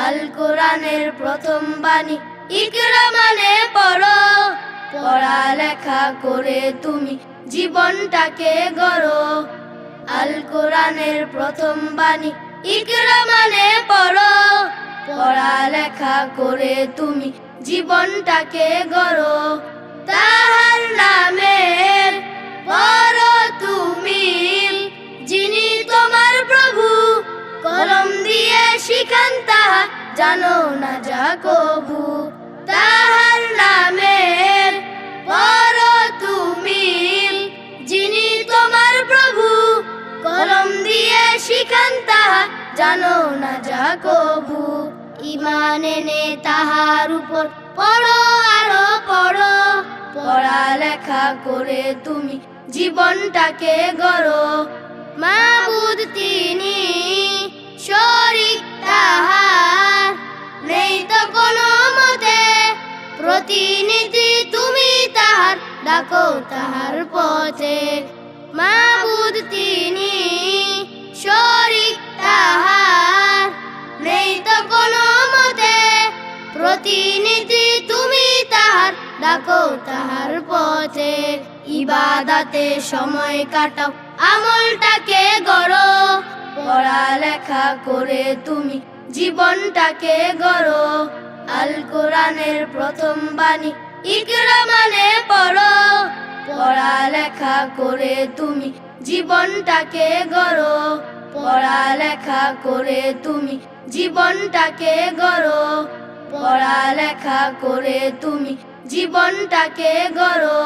আল কোরআনের প্রথম বাণী ইকরা মানে পড়ো, পড়ালেখা করে তুমি জীবনটাকে গড়ো। আল কোরআনের প্রথম বাণী ইকরা মানে পড়ো, পড়ালেখা করে তুমি জীবনটাকে গড়ো। তাহার নামের পড়ো তুমি, যিনি তোমার প্রভু, কলম দিয়ে শিখান তাহা জানো না যা কবু। তাহার নামের পড়ো তুমি, যিনি তোমার প্রভু, কলম দিয়ে শিখান তাহা জানো না যা কবু। ঈমান এনে তাহার উপর পড়ো আরো পড়ো, পড়ালেখা করে তুমি জীবনটাকে গড়ো। মাবুদ তিনি, শরীক তাহার নেই তো কোনো মতে, প্রতিনিধি তুমি তাহার, ডাকো তাহার পথে। মাবুদ তিনি, শরীক তাহার নেই তো কোনো মতে, প্রতিনিধি তুমি তাহার, ডাকো তাহার পথে। ইবাদাতে সময় কাটাও, আমলটাকে গড়ো, পড়ালেখা করে তুমি জীবনটাকে গড়ো। আল কোরআনের প্রথম বাণী ইকরা মানে পড়ো, পড়ালেখা করে তুমি জীবনটাকে গড়ো। পড়ালেখা করে তুমি জীবনটাকে গড়ো, পড়ালেখা করে তুমি জীবনটাকে গড়ো।